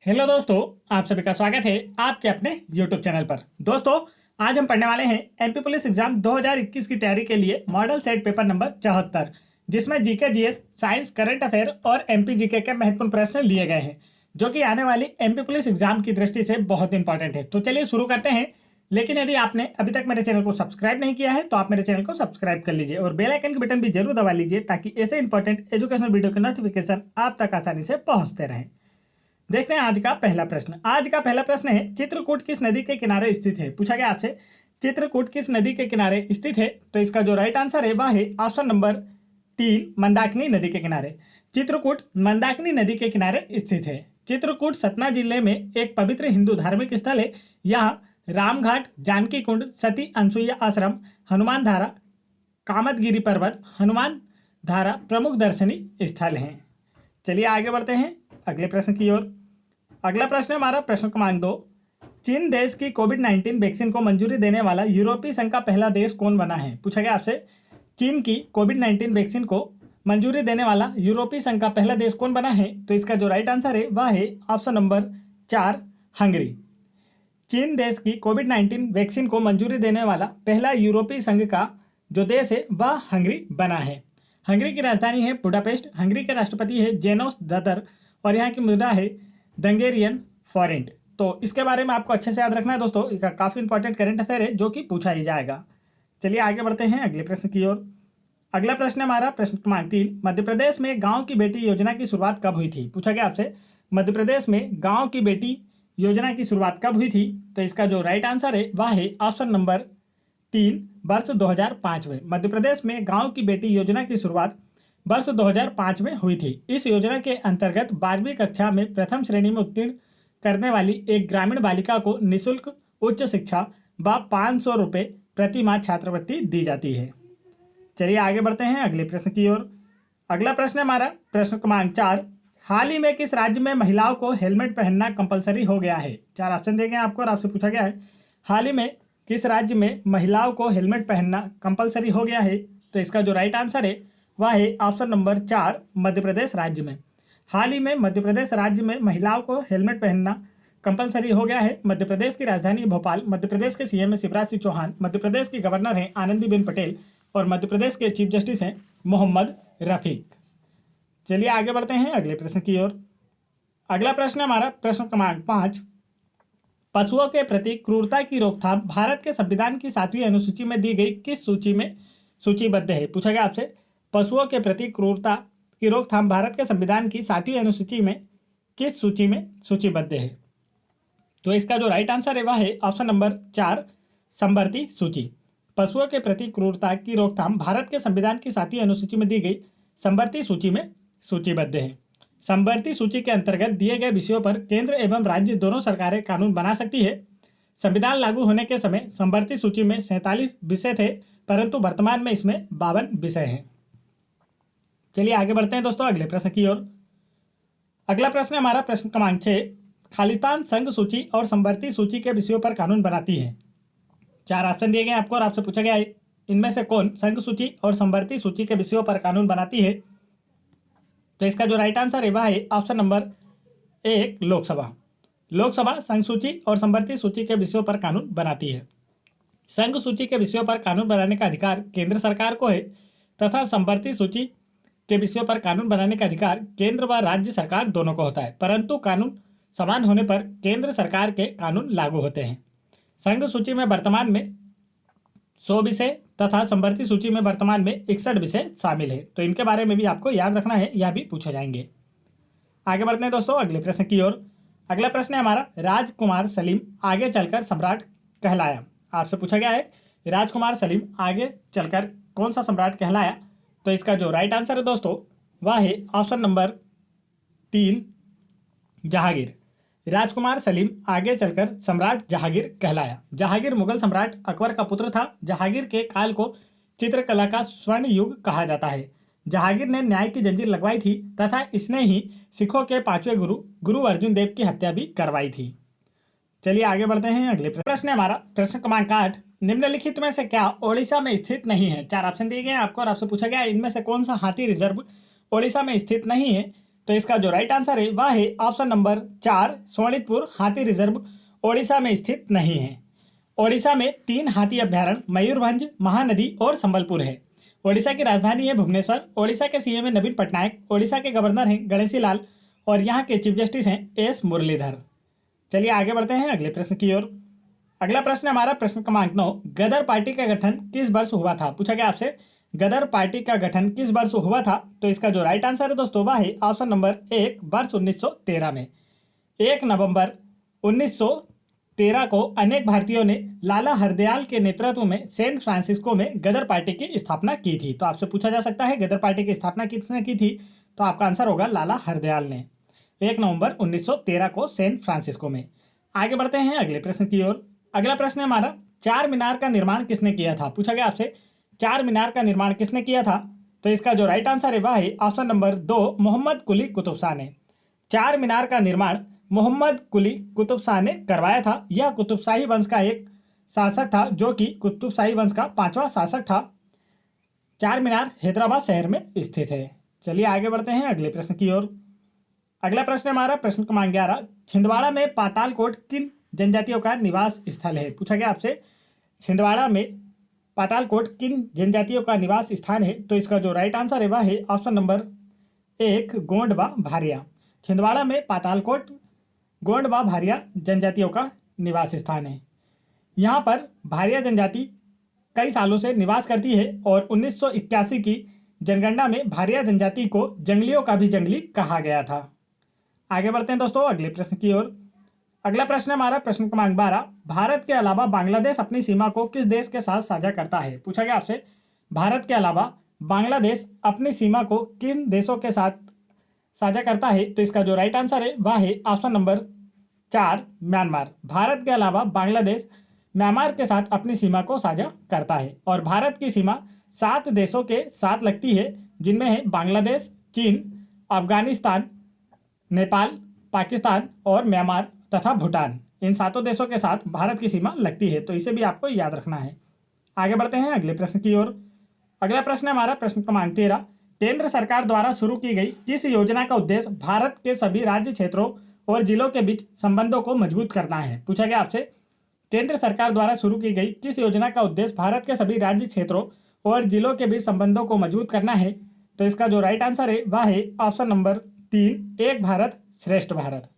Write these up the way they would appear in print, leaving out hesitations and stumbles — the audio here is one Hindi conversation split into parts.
हेलो दोस्तों, आप सभी का स्वागत है आपके अपने YouTube चैनल पर। दोस्तों, आज हम पढ़ने वाले हैं एमपी पुलिस एग्जाम 2021 की तैयारी के लिए मॉडल सेट पेपर नंबर 74, जिसमें GK GS, science, current affair और एमपी जीके के महत्वपूर्ण प्रश्न लिए गए हैं, जो कि आने वाली एमपी पुलिस एग्जाम की दृष्टि से बहुत इंपॉर्टेंट है। तो चलिए शुरू करते हैं। लेकिन यदि आपने अभी तक मेरे चैनल को सब्सक्राइब नहीं किया है तो आप मेरे चैनल को सब्सक्राइब कर लीजिए और बेल आइकन के बटन भी जरूर दबा लीजिए, ताकि ऐसे इंपॉर्टेंट एजुकेशनल वीडियो के नोटिफिकेशन आप तक आसानी से पहुंचते रहें। देखते हैं आज का पहला प्रश्न। आज का पहला प्रश्न है, चित्रकूट किस नदी के किनारे स्थित है? पूछा गया आपसे, चित्रकूट किस नदी के किनारे स्थित है? तो इसका जो राइट आंसर है वह है ऑप्शन नंबर 3, मंदाकिनी नदी के किनारे। चित्रकूट मंदाकिनी नदी के किनारे स्थित है। चित्रकूट सतना जिले में एक पवित्र हिंदू धार्मिक स्थल है। यहाँ रामघाट, जानकी कुंड, सती अनसुईया आश्रम, हनुमान धारा, कामतगिरी पर्वत, हनुमान धारा प्रमुख दर्शनीय स्थल हैं। चलिए आगे बढ़ते हैं अगले प्रश्न की ओर। अगला प्रश्न है हमारा प्रश्न क्रमांक 2। चीन देश की कोविड-19 वैक्सीन को मंजूरी देने वाला यूरोपीय संघ का पहला देश कौन बना है? पूछा गया आपसे, चीन की कोविड-19 वैक्सीन को मंजूरी देने वाला यूरोपीय संघ का पहला देश कौन बना है? तो इसका जो राइट आंसर है वह है ऑप्शन नंबर 4, हंगरी। चीन देश की कोविड-19 वैक्सीन को मंजूरी देने वाला पहला यूरोपीय संघ का जो देश है वह हंगरी बना है। हंगरी की राजधानी है बुडापेस्ट। हंगरी के राष्ट्रपति है जेनोस ददर और यहाँ की मुद्रा है दंगेरियन फॉरेंट। तो इसके बारे में आपको अच्छे से याद रखना है दोस्तों, इसका काफ़ी इंपॉर्टेंट करंट अफेयर है जो कि पूछा ही जाएगा। चलिए आगे बढ़ते हैं अगले प्रश्न की ओर। अगला प्रश्न है हमारा प्रश्न क्रमांक 3। मध्य प्रदेश में गाँव की बेटी योजना की शुरुआत कब हुई थी? पूछा गया आपसे, मध्य प्रदेश में गाँव की बेटी योजना की शुरुआत कब हुई थी? तो इसका जो राइट आंसर है वह है ऑप्शन नंबर 3, वर्ष 2005 में। मध्य प्रदेश में गाँव की बेटी योजना की शुरुआत वर्ष 2005 में हुई थी। इस योजना के अंतर्गत 12वीं कक्षा में प्रथम श्रेणी में उत्तीर्ण करने वाली एक ग्रामीण बालिका को निःशुल्क उच्च शिक्षा व 500 रुपये प्रति माह छात्रवृत्ति दी जाती है। चलिए आगे बढ़ते हैं अगले प्रश्न की ओर। अगला प्रश्न है हमारा प्रश्न क्रमांक 4। हाल ही में किस राज्य में महिलाओं को हेलमेट पहनना कंपलसरी हो गया है? 4 ऑप्शन दिए गए आपको और आपसे पूछा गया है, हाल ही में किस राज्य में महिलाओं को हेलमेट पहनना कंपलसरी हो गया है? तो इसका जो राइट आंसर है वह है ऑप्शन नंबर 4, मध्य प्रदेश राज्य में। हाल ही में मध्य प्रदेश राज्य में महिलाओं को हेलमेट पहनना कंपलसरी हो गया है। मध्य प्रदेश की राजधानी भोपाल, मध्य प्रदेश के सीएम है शिवराज सिंह चौहान, मध्य प्रदेश की गवर्नर हैं आनंदीबेन पटेल और मध्य प्रदेश के चीफ जस्टिस हैं मोहम्मद रफीक। चलिए आगे बढ़ते हैं अगले प्रश्न की ओर। अगला प्रश्न है हमारा प्रश्न क्रमांक 5। पशुओं के प्रति क्रूरता की रोकथाम भारत के संविधान की 7वीं अनुसूची में दी गई किस सूची में सूचीबद्ध है? पूछा गया आपसे, पशुओं के प्रति क्रूरता की रोकथाम भारत के संविधान की 7वीं अनुसूची में किस सूची में सूचीबद्ध है? तो इसका जो राइट आंसर है वह है ऑप्शन नंबर 4, संवर्ती सूची। पशुओं के प्रति क्रूरता की रोकथाम भारत के संविधान की 7वीं अनुसूची में दी गई संवर्ती सूची में सूचीबद्ध है। संवर्ती सूची के अंतर्गत दिए गए विषयों पर केंद्र एवं राज्य दोनों सरकारें कानून बना सकती है। संविधान लागू होने के समय संवर्ती सूची में 47 विषय थे, परंतु वर्तमान में इसमें 52 विषय हैं। चलिए आगे बढ़ते हैं दोस्तों अगले प्रश्न की ओर। अगला प्रश्न है हमारा प्रश्न क्रमांक 6। खालिस्तान संघ सूची और संवर्ती सूची के विषयों पर कानून बनाती है। 4 ऑप्शन दिए गए आपको और आपसे पूछा गया है, इनमें से कौन संघ सूची और संवर्ती सूची के विषयों पर कानून बनाती है? तो इसका जो राइट आंसर है वह है ऑप्शन नंबर 1, लोकसभा। लोकसभा संघ सूची और संवर्ती सूची के विषयों पर कानून बनाती है। संघ सूची के विषयों पर कानून बनाने का अधिकार केंद्र सरकार को है तथा संवर्ती सूची के विषयों पर कानून बनाने का अधिकार केंद्र व राज्य सरकार दोनों को होता है, परंतु कानून समान होने पर केंद्र सरकार के कानून लागू होते हैं। संघ सूची में वर्तमान में 100 विषय तथा संवर्ती सूची में वर्तमान में 61 विषय शामिल है। तो इनके बारे में भी आपको याद रखना है, यह भी पूछे जाएंगे। आगे बढ़ते हैं दोस्तों अगले प्रश्न की ओर। अगला प्रश्न है हमारा, राजकुमार सलीम आगे चलकर सम्राट कहलाया। आपसे पूछा गया है, राजकुमार सलीम आगे चलकर कौन सा सम्राट कहलाया? तो इसका जो राइट आंसर है दोस्तों वह है ऑप्शन नंबर 3, जहांगीर। राजकुमार सलीम आगे चलकर सम्राट जहांगीर कहलाया। जहांगीर मुगल सम्राट अकबर का पुत्र था। जहांगीर के काल को चित्रकला का स्वर्ण युग कहा जाता है। जहांगीर ने न्याय की जंजीर लगवाई थी तथा इसने ही सिखों के 5वें गुरु अर्जुन देव की हत्या भी करवाई थी। चलिए आगे बढ़ते हैं अगले प्रश्न है हमारा प्रश्न क्रमांक 8। निम्नलिखित में से क्या ओडिशा में स्थित नहीं है? 4 ऑप्शन दिए गए हैं आपको और आपसे पूछा गया इनमें से कौन सा हाथी रिजर्व ओडिशा में स्थित नहीं है? तो इसका जो राइट आंसर है वह है ऑप्शन नंबर 4, सोनितपुर हाथी रिजर्व ओडिशा में स्थित नहीं है। ओडिशा में 3 हाथी अभ्यारण्य मयूरभंज, महानदी और संबलपुर है। ओडिशा की राजधानी है भुवनेश्वर। ओडिशा के सीएम है नवीन पटनायक। ओडिशा के गवर्नर हैं गणेशी लाल और यहाँ के चीफ जस्टिस हैं एस मुरलीधर। चलिए आगे बढ़ते हैं अगले प्रश्न की ओर। अगला प्रश्न हमारा प्रश्न क्रमांक 9, गदर पार्टी का गठन किस वर्ष हुआ था? पूछा गया आपसे गदर पार्टी का गठन किस वर्ष हुआ था? तो इसका जो राइट आंसर है दोस्तों वह है ऑप्शन नंबर 1, वर्ष 1913 में। 1 नवंबर 1913 को अनेक भारतीयों ने लाला हरदयाल के नेतृत्व में सैन फ्रांसिस्को में गदर पार्टी की स्थापना की थी। तो आपसे पूछा जा सकता है गदर पार्टी की स्थापना किसने की थी? तो आपका आंसर होगा लाला हरदयाल ने, 1 नवंबर 1913 को सैन फ्रांसिस्को में। आगे बढ़ते हैं अगले प्रश्न की ओर। अगला प्रश्न है हमारा, चार मीनार का निर्माण किसने किया था? पूछा गया आपसे चार मीनार का निर्माण किसने किया था? तो इसका जो राइट आंसर है वह है ऑप्शन नंबर 2, मोहम्मद कुली कुतुब शाह ने। चार मीनार का निर्माण मोहम्मद कुली कुतुब शाह ने करवाया था। यह कुतुबशाही वंश का एक शासक था जो कि कुतुबशाही वंश का 5वां शासक था। चार मीनार हैदराबाद शहर में स्थित है। चलिए आगे बढ़ते हैं अगले प्रश्न की ओर। अगला प्रश्न हमारा प्रश्न क्रमांक 11, छिंदवाड़ा में पातालकोट किन जनजातियों का निवास स्थल है? पूछा गया आपसे छिंदवाड़ा में पातालकोट किन जनजातियों का निवास स्थान है? तो इसका जो राइट आंसर है वह है ऑप्शन नंबर 1, गोंड व भारिया। छिंदवाड़ा में पातालकोट गोंड व भारिया जनजातियों का निवास स्थान है। यहाँ पर भारिया जनजाति कई सालों से निवास करती है और 1981 की जनगणना में भारिया जनजाति को जंगलियों का भी जंगली कहा गया था। आगे बढ़ते हैं दोस्तों अगले प्रश्न की ओर। अगला प्रश्न हमारा प्रश्न क्रमांक 12, भारत के अलावा बांग्लादेश अपनी सीमा को किस देश के साथ साझा करता है? पूछा गया आपसे भारत के अलावा बांग्लादेश अपनी सीमा को किन देशों के साथ साझा करता है? तो इसका जो राइट आंसर है वह है ऑप्शन नंबर 4, म्यांमार। भारत के अलावा बांग्लादेश म्यांमार के साथ अपनी सीमा को साझा करता है और भारत की सीमा 7 देशों के साथ लगती है, जिनमें है बांग्लादेश, चीन, अफगानिस्तान, नेपाल, पाकिस्तान और म्यांमार तथा भूटान। इन 7 देशों के साथ भारत की सीमा लगती है, तो इसे भी आपको याद रखना है। आगे बढ़ते हैं अगले प्रश्न की ओर। अगला प्रश्न हमारा प्रश्न क्रमांक 13, केंद्र सरकार द्वारा शुरू की गई किस योजना का उद्देश्य भारत के सभी राज्य क्षेत्रों और जिलों के बीच संबंधों को मजबूत करना है? पूछा गया आपसे केंद्र सरकार द्वारा शुरू की गई किस योजना का उद्देश्य भारत के सभी राज्य क्षेत्रों और जिलों के बीच संबंधों को मजबूत करना है? तो इसका जो राइट आंसर है वह है ऑप्शन नंबर 3, एक भारत श्रेष्ठ भारत।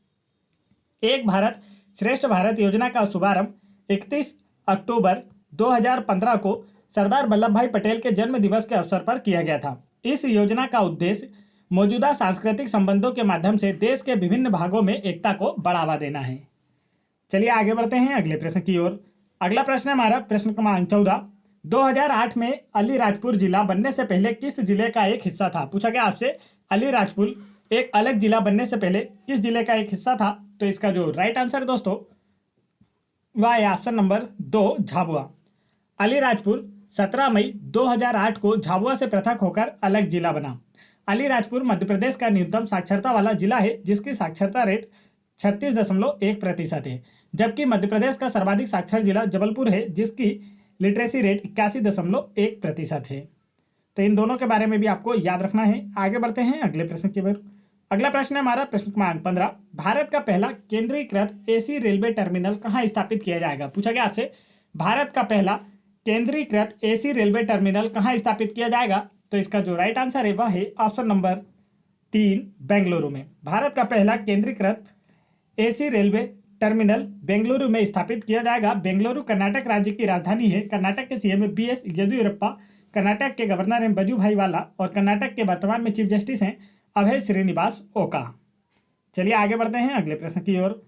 एक भारत श्रेष्ठ भारत योजना का शुभारंभ 31 अक्टूबर 2015 को सरदार वल्लभ भाई पटेल के जन्म दिवस के अवसर पर किया गया था। इस योजना का उद्देश्य मौजूदा सांस्कृतिक संबंधों के माध्यम से देश के विभिन्न भागों में एकता को बढ़ावा देना है। चलिए आगे बढ़ते हैं अगले प्रश्न की ओर। अगला प्रश्न हमारा प्रश्न क्रमांक 14, 2008 में अलीराजपुर जिला बनने से पहले किस जिले का एक हिस्सा था? पूछा गया आपसे अलीराजपुर एक अलग जिला बनने से पहले किस जिले का एक हिस्सा था? तो इसका जो राइट आंसर है दोस्तों वह है ऑप्शन नंबर 2, झाबुआ। अलीराजपुर 17 मई 2008 को झाबुआ से पृथक होकर अलग जिला बना। अलीराजपुर मध्य प्रदेश का न्यूनतम साक्षरता वाला जिला है, जिसकी साक्षरता रेट 36.1% है, जबकि मध्य प्रदेश का सर्वाधिक साक्षर जिला जबलपुर है, जिसकी लिटरेसी रेट 81.1% है। तो इन दोनों के बारे में भी आपको याद रखना है। आगे बढ़ते हैं अगले प्रश्न की ओर। अगला प्रश्न है हमारा प्रश्न क्रमांक 15, भारत का पहला केंद्रीकृत एसी रेलवे टर्मिनल कहाँ स्थापित किया जाएगा? पूछा गया आपसे भारत का पहला केंद्रीकृत एसी रेलवे टर्मिनल कहाँ स्थापित किया जाएगा? तो इसका जो राइट आंसर है वह है ऑप्शन नंबर 3, बेंगलुरु में। भारत का पहला केंद्रीकृत एसी रेलवे टर्मिनल बेंगलुरु में स्थापित किया जाएगा। बेंगलुरु कर्नाटक राज्य की राजधानी है। कर्नाटक के सीएम बीएस येदियुरप्पा, कर्नाटक के गवर्नर हैं वजुभाई वाला और कर्नाटक के वर्तमान में चीफ जस्टिस हैं अभय श्रीनिवास ओका। चलिए आगे बढ़ते हैं अगले प्रश्न की ओर।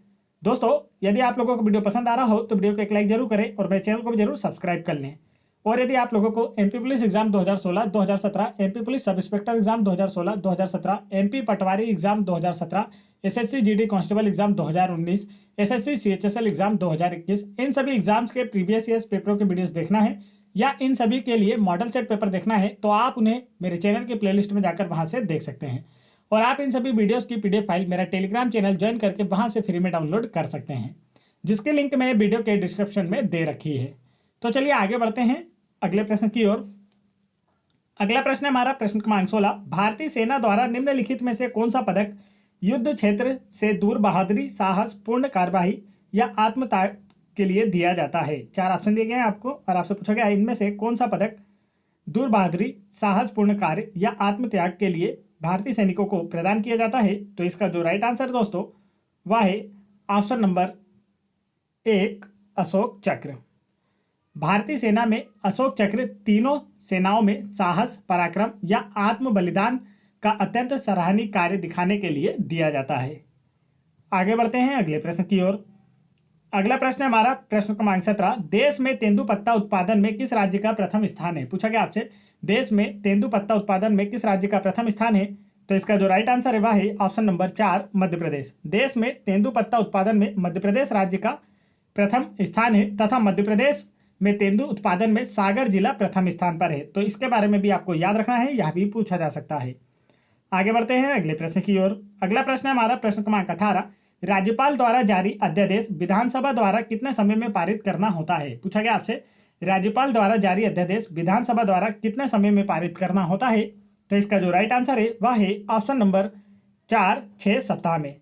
दोस्तों यदि आप लोगों को वीडियो पसंद आ रहा हो तो वीडियो को एक लाइक जरूर करें और मेरे चैनल को भी जरूर सब्सक्राइब कर लें। और यदि आप लोगों को MP police exam 2016-2017, MP police sub inspector exam 2016-2017, MP patwari exam 2017, SSC GD constable exam 2019, SSC CHSL exam 2021, इन सभी एग्जाम्स के प्रीवियस ईयर्स पेपरों के वीडियोस देखना है या इन सभी के लिए मॉडल सेट पेपर देखना है तो आप उन्हें मेरे चैनल के प्लेलिस्ट में जाकर वहां से देख सकते हैं। और आप इन सभी वीडियोस की पीडीएफ फाइल मेरा टेलीग्राम चैनल ज्वाइन करके वहां से फ्री में डाउनलोड कर सकते हैं, जिसकी लिंक मैंने वीडियो के डिस्क्रिप्शन में दे रखी है। तो चलिए आगे बढ़ते हैं अगले प्रश्न की ओर। अगला प्रश्न है हमारा प्रश्न क्रमांक 16। भारतीय सेना द्वारा निम्नलिखित में से कौन सा पदक युद्ध क्षेत्र से दूर बहादुरी, साहस, पूर्ण कार्यवाही या आत्मत्याग के लिए दिया जाता है? चार ऑप्शन दिए गए हैं आपको और आपसे पूछा गया इनमें से कौन सा पदक दूर बहादुरी, साहस, पूर्ण कार्य या आत्मत्याग के लिए भारतीय सैनिकों को प्रदान किया जाता है? तो इसका जो राइट आंसर दोस्तों वह है ऑप्शन नंबर 1 अशोक चक्र। भारतीय सेना में अशोक चक्र तीनों सेनाओं में साहस, पराक्रम या आत्म बलिदान का अत्यंत सराहनीय कार्य दिखाने के लिए दिया जाता है। आगे बढ़ते हैं अगले प्रश्न की ओर। अगला प्रश्न है हमारा प्रश्न क्रमांक 17। देश में तेंदुपत्ता उत्पादन में किस राज्य का प्रथम स्थान है? पूछा गया आपसे देश में तेंदुपत्ता उत्पादन में किस राज्य का प्रथम स्थान है? तो इसका जो राइट आंसर है वह है ऑप्शन नंबर 4 मध्य प्रदेश। देश में तेंदुपत्ता उत्पादन में मध्य प्रदेश राज्य का प्रथम स्थान है तथा मध्य प्रदेश में तेंदु उत्पादन में सागर जिला प्रथम स्थान पर है। तो इसके बारे में भी आपको याद रखना है, यह भी पूछा जा सकता है। आगे बढ़ते हैं अगले प्रश्न की ओर। अगला प्रश्न है हमारा प्रश्न क्रमांक 18। राज्यपाल द्वारा जारी अध्यादेश विधानसभा द्वारा कितने समय में पारित करना होता है? पूछा गया आपसे राज्यपाल द्वारा जारी अध्यादेश विधानसभा द्वारा कितने समय में पारित करना होता है? तो इसका जो राइट आंसर है वह है ऑप्शन नंबर 4 6 सप्ताह में।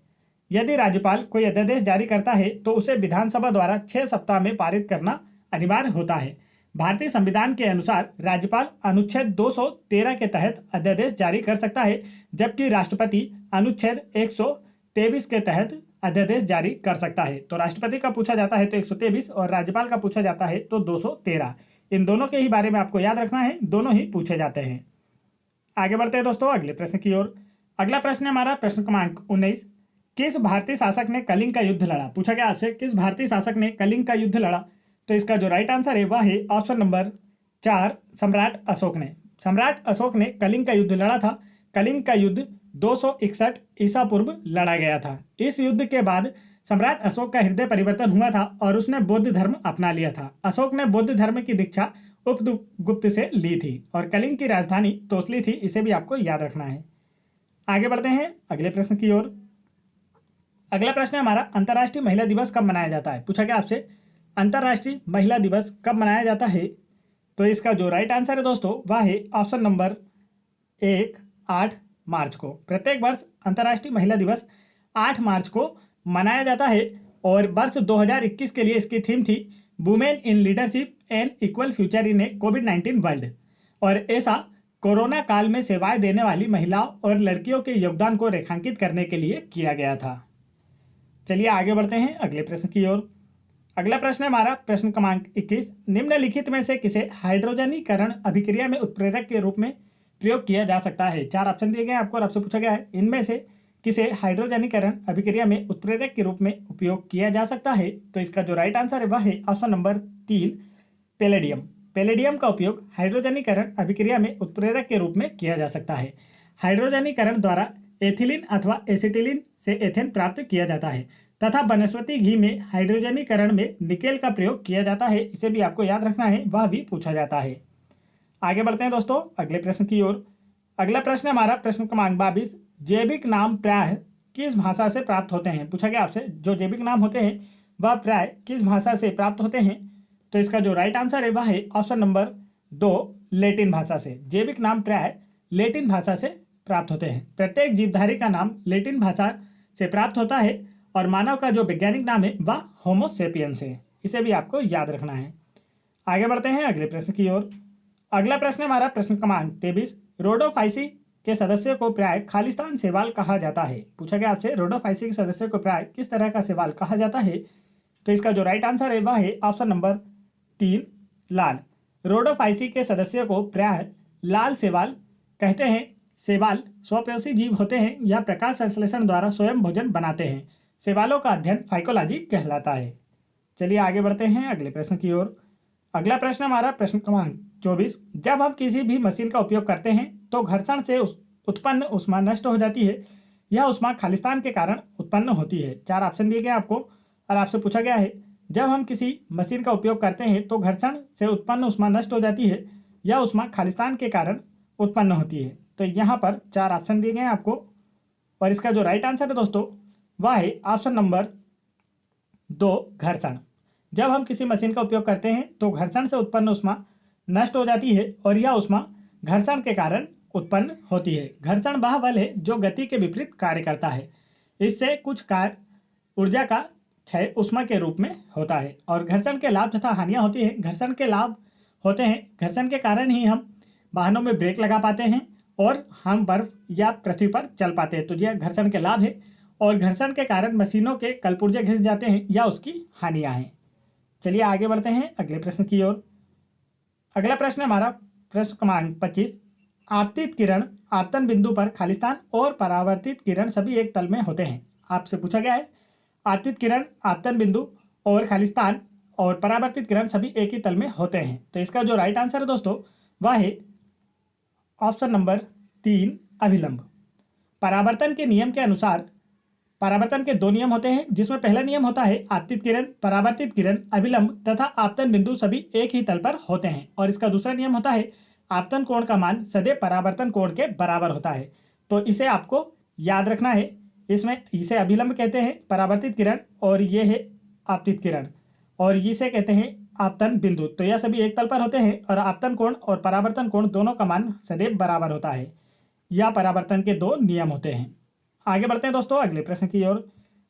यदि राज्यपाल कोई अध्यादेश जारी करता है तो उसे विधानसभा द्वारा 6 सप्ताह में पारित करना अनिवार्य होता है। भारतीय संविधान के अनुसार राज्यपाल अनुच्छेद 213 के तहत अध्यादेश जारी कर सकता है, जबकि राष्ट्रपति अनुच्छेद 123 के तहत अध्यादेश जारी कर सकता है। तो राष्ट्रपति का पूछा जाता है तो 123 और राज्यपाल का पूछा जाता है तो 213। इन दोनों के ही बारे में आपको याद रखना है, दोनों ही पूछे जाते हैं। आगे बढ़ते हैं दोस्तों अगले प्रश्न की ओर। अगला प्रश्न है हमारा प्रश्न क्रमांक 19। किस भारतीय शासक ने कलिंग का युद्ध लड़ा? पूछा गया आपसे किस भारतीय शासक ने कलिंग का युद्ध लड़ा? तो इसका जो राइट आंसर है वह है ऑप्शन नंबर 4 सम्राट अशोक ने। सम्राट अशोक ने कलिंग का युद्ध लड़ा था। कलिंग का युद्ध 261 ईसा पूर्व लड़ा गया था। इस युद्ध के बाद सम्राट अशोक का हृदय परिवर्तन हुआ था और उसने बौद्ध धर्म अपना लिया था। अशोक ने बौद्ध धर्म की दीक्षा उपगुप्त से ली थी और कलिंग की राजधानी तोसली थी। इसे भी आपको याद रखना है। आगे बढ़ते हैं अगले प्रश्न की ओर। अगला प्रश्न है हमारा अंतर्राष्ट्रीय महिला दिवस कब मनाया जाता है? पूछा गया आपसे अंतर्राष्ट्रीय महिला दिवस कब मनाया जाता है? तो इसका जो राइट आंसर है दोस्तों वह है ऑप्शन नंबर 1 8 मार्च को। प्रत्येक वर्ष अंतर्राष्ट्रीय महिला दिवस 8 मार्च को मनाया जाता है और वर्ष 2021 के लिए इसकी थीम थी women in leadership and equal future in A covid world. और ऐसा कोरोना काल में सेवाएं देने वाली महिलाओं और लड़कियों के योगदान को रेखांकित करने के लिए किया गया था। चलिए आगे बढ़ते हैं अगले प्रश्न की ओर। अगला प्रश्न है हमारा प्रश्न क्रमांक 21। निम्नलिखित में से किसे हाइड्रोजनीकरण अभिक्रिया में उत्प्रेरक के रूप में प्रयोग किया जा सकता है? चार ऑप्शन दिए गए हैं आपको और आपसे पूछा गया है इनमें से किसे हाइड्रोजनीकरण अभिक्रिया में उत्प्रेरक के रूप में उपयोग किया जा सकता है? तो इसका जो राइट आंसर है वह है ऑप्शन नंबर 3 पैलेडियम। पैलेडियम का उपयोग हाइड्रोजनीकरण अभिक्रिया में उत्प्रेरक के रूप में किया जा सकता है। हाइड्रोजनीकरण द्वारा एथिलीन अथवा एसिटिलीन से एथेन प्राप्त किया जाता है तथा वनस्पति घी में हाइड्रोजनीकरण में निकेल का प्रयोग किया जाता है। इसे भी आपको याद रखना है, वह भी पूछा जाता है। आगे बढ़ते हैं दोस्तों अगले प्रश्न की ओर। अगला प्रश्न हमारा प्रश्न क्रमांक 22। जैविक नाम प्राय किस भाषा से प्राप्त होते हैं? पूछा गया आपसे जो जैविक नाम होते हैं वह प्राय किस भाषा से प्राप्त होते हैं? तो इसका जो राइट आंसर है वह है ऑप्शन नंबर 2 लैटिन भाषा से। जैविक नाम प्राय लैटिन भाषा से प्राप्त होते हैं। प्रत्येक जीवधारी का नाम लैटिन भाषा से प्राप्त होता है और मानव का जो वैज्ञानिक नाम है वह होमो सेपियंस है। इसे भी आपको याद रखना है। आगे बढ़ते हैं अगले प्रश्न की ओर। अगला प्रश्न हमारा प्रश्न क्रमांक 23। रोडोफाइसी के सदस्य को प्राय खालिस्तान शैवाल कहा जाता है? पूछा गया आपसे रोडोफाइसी के सदस्य को प्राय किस तरह का शैवाल कहा जाता है? तो इसका जो राइट आंसर है वह है ऑप्शन नंबर 3 लाल। रोडोफाइसी के सदस्य को प्राय लाल शैवाल कहते हैं। शैवाल स्वप्रेषी जीव होते हैं। यह प्रकाश संश्लेषण द्वारा स्वयं भोजन बनाते हैं। शैवालों का अध्ययन फाइकोलॉजी कहलाता है। चलिए आगे बढ़ते हैं अगले प्रश्न की ओर। अगला प्रश्न हमारा प्रश्न क्रमांक 24। जब हम किसी भी मशीन का उपयोग करते हैं तो घर्षण से उत्पन्न ऊष्मा नष्ट हो जाती है। यह ऊष्मा खालिस्तान के कारण उत्पन्न होती है। चार ऑप्शन दिए गए आपको और आपसे पूछा गया है जब हम किसी मशीन का उपयोग करते हैं तो घर्षण से उत्पन्न ऊष्मा नष्ट हो जाती है। यह ऊष्मा खालिस्तान के कारण उत्पन्न होती है। तो यहाँ पर चार ऑप्शन दिए गए हैं आपको और इसका जो राइट आंसर है दोस्तों वह है ऑप्शन नंबर 2 घर्षण। जब हम किसी मशीन का उपयोग करते हैं तो घर्षण से उत्पन्न ऊष्मा नष्ट हो जाती है और यह ऊष्मा घर्षण के कारण उत्पन्न होती है। घर्षण वह बल है जो गति के विपरीत कार्य करता है। इससे कुछ कार्य ऊर्जा का क्षय ऊष्मा के रूप में होता है। और घर्षण के लाभ तथा हानियां होती हैं। घर्षण के लाभ होते हैं, घर्षण के कारण ही हम वाहनों में ब्रेक लगा पाते हैं और हम बर्फ या पृथ्वी पर चल पाते हैं, तो यह घर्षण के लाभ है। और घर्षण के कारण मशीनों के कलपुर्जे घिस जाते हैं या उसकी हानियां हैं। चलिए आगे बढ़ते हैं अगले प्रश्न की ओर। अगला प्रश्न हमारा प्रश्न क्रमांक 25। आपतित किरण आपतन बिंदु पर खालिस्तान और परावर्तित किरण सभी एक तल में होते हैं। आपसे पूछा गया है आपतित किरण आपतन बिंदु और खालिस्तान और परावर्तित किरण सभी एक ही तल में होते हैं। तो इसका जो राइट आंसर है दोस्तों वह है ऑप्शन नंबर 3 अभिलंब। परावर्तन के नियम के अनुसार परावर्तन के दो नियम होते हैं, जिसमें पहला नियम होता है आपतित किरण परावर्तित किरण अभिलंब तथा आपतन बिंदु सभी एक ही तल पर होते हैं। और इसका दूसरा नियम होता है आपतन कोण का मान सदैव परावर्तन कोण के बराबर होता है। तो इसे आपको याद रखना है। इसमें इसे अभिलंब कहते हैं परावर्तित किरण और ये है आपतित किरण और इसे कहते हैं आपतन बिंदु। तो यह सभी एक तल पर होते हैं और आपतन कोण और परावर्तन कोण दोनों का मान सदैव बराबर होता है। यह परावर्तन के दो नियम होते हैं। आगे बढ़ते हैं दोस्तों अगले प्रश्न की ओर।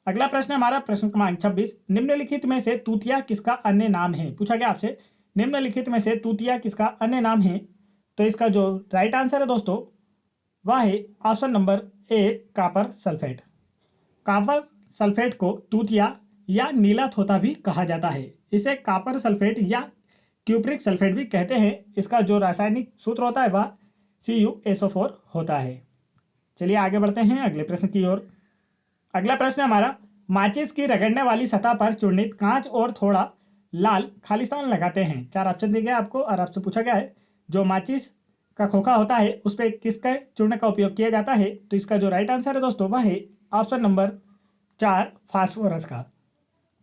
अगला प्रश्न हमारा प्रश्न क्रमांक 26। निम्नलिखित में से तूतिया किसका अन्य नाम है। पूछा गया आपसे निम्नलिखित में से तूतिया किसका अन्य नाम है। तो इसका जो राइट आंसर है दोस्तों वह है option number A copper sulphate. Copper sulphate को तूतिया या नीला थोथा भी कहा जाता है। इसे कॉपर सल्फेट या क्यूप्रिक सल्फेट भी कहते हैं। इसका जो रासायनिक सूत्र होता है वह CuSO4 होता है। चलिए आगे बढ़ते हैं अगले प्रश्न की ओर। अगला प्रश्न हमारा माचिस की रगड़ने वाली सतह पर चूर्णित कांच और थोड़ा लाल खालिस्तान लगाते हैं। 4 ऑप्शन दिए गए आपको और आपसे पूछा गया है जो माचिस का खोखा होता है उस पर किसके चूर्ण का उपयोग किया जाता है। तो इसका जो राइट आंसर है दोस्तों वह है ऑप्शन नंबर 4 फास्फोरस का।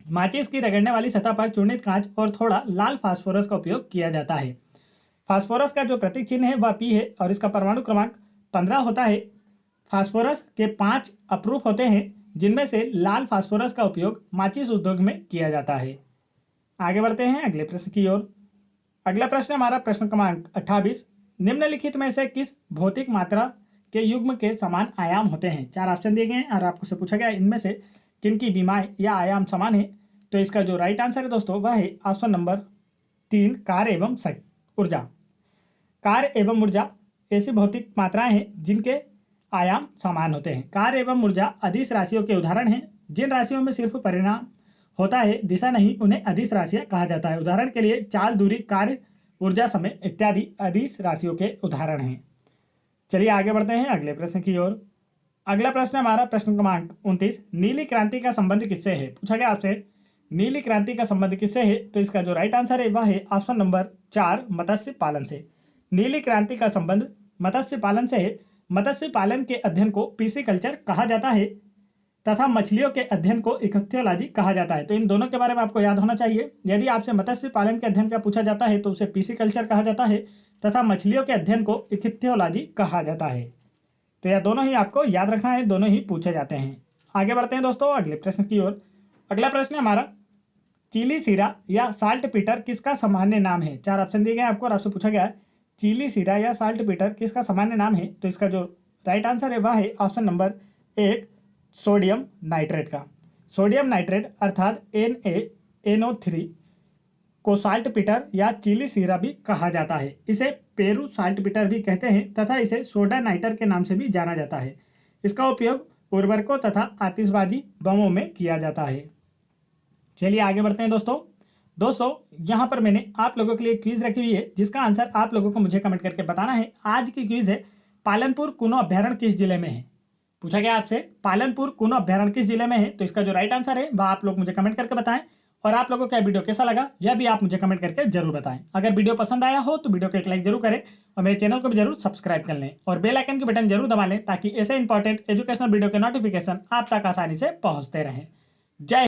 माचिस की रगड़ने वाली सतह पर चूर्णित कांच और थोड़ा लाल फास्फोरस का उपयोग किया जाता है। फास्फोरस का जो प्रतीक चिन्ह है वह P है और इसका परमाणु क्रमांक 15 होता है। फास्फोरस के 5 अप्रूप होते हैं, जिनमें से लाल फास्फोरस का उपयोग माचिस उद्योग में किया जाता है। आगे बढ़ते हैं अगले प्रश्न की ओर। अगला प्रश्न हमारा प्रश्न क्रमांक 28। निम्नलिखित में से किस भौतिक मात्रा के युग्म के समान आयाम होते हैं। 4 ऑप्शन दिए गए हैं और आपको से पूछा गया इनमें से किन की विमाएं या आयाम समान है। तो इसका जो राइट आंसर है दोस्तों वह है ऑप्शन नंबर 3 कार्य एवं ऊर्जा। कार्य एवं ऊर्जा ऐसी भौतिक मात्राएं हैं जिनके आयाम समान होते हैं। कार्य एवं ऊर्जा अदिश राशियों के उदाहरण हैं। जिन राशियों में सिर्फ परिणाम होता है दिशा नहीं, उन्हें अदिश राशियां कहा जाता है। उदाहरण के लिए चाल, दूरी, कार्य, ऊर्जा, समय इत्यादि अदिश राशियों के उदाहरण हैं। चलिए आगे बढ़ते हैं अगले प्रश्न की ओर। अगला प्रश्न हमारा प्रश्न क्रमांक 29। नीली क्रांति का संबंध किससे है। पूछा गया आपसे नीली क्रांति का संबंध किससे है। तो इसका जो राइट आंसर है वह है ऑप्शन नंबर 4 मत्स्य पालन से। नीली क्रांति का संबंध मत्स्य पालन से है। मत्स्य पालन के अध्ययन को पिसिकल्चर कहा जाता है तथा मछलियों के अध्ययन को इक्थियोलॉजी कहा जाता है। तो इन दोनों के बारे में आपको याद होना चाहिए। यदि आपसे मत्स्य पालन के अध्ययन का पूछा जाता है तो उसे पिसिकल्चर कहा जाता है तथा मछलियों के अध्ययन को इक्थियोलॉजी कहा जाता है। तो यह दोनों ही आपको याद रखना है, दोनों ही पूछे जाते हैं। आगे बढ़ते हैं दोस्तों अगले प्रश्न की ओर। अगला प्रश्न हमारा चिली सीरा या साल्ट पीटर किसका सामान्य नाम है। 4 ऑप्शन दिए गए आपको और आपसे पूछा गया है चिली सीरा या साल्ट पीटर किसका सामान्य नाम है। तो इसका जो राइट आंसर है वह है ऑप्शन नंबर 1 सोडियम नाइट्रेट का। सोडियम नाइट्रेट अर्थात NaNO3 को साल्ट पीटर या चिली सीरा भी कहा जाता है। इसे पेरू साल्ट पीटर भी कहते हैं तथा इसे सोडा नाइटर के नाम से भी जाना जाता है। इसका उपयोग उर्वरकों तथा आतिशबाजी बमों में किया जाता है। चलिए आगे बढ़ते हैं दोस्तों यहाँ पर मैंने आप लोगों के लिए क्विज रखी हुई है जिसका आंसर आप लोगों को मुझे कमेंट करके बताना है। आज की क्विज है पालनपुर कुनो अभ्यारण्य किस जिले में है। पूछा गया आपसे पालनपुर कुनो अभ्यारण्य किस जिले में है। तो इसका जो राइट आंसर है वह आप लोग मुझे कमेंट करके बताएं और आप लोगों का वीडियो कैसा लगा यह भी आप मुझे कमेंट करके जरूर बताएं। अगर वीडियो पसंद आया हो तो वीडियो को एक लाइक जरूर करें और मेरे चैनल को भी जरूर सब्सक्राइब कर लें और बेल आइकन की बटन जरूर दबा लें ताकि ऐसे इंपॉर्टेंट एजुकेशनल वीडियो के नोटिफिकेशन आप तक आसानी से पहुंचते रहें। जय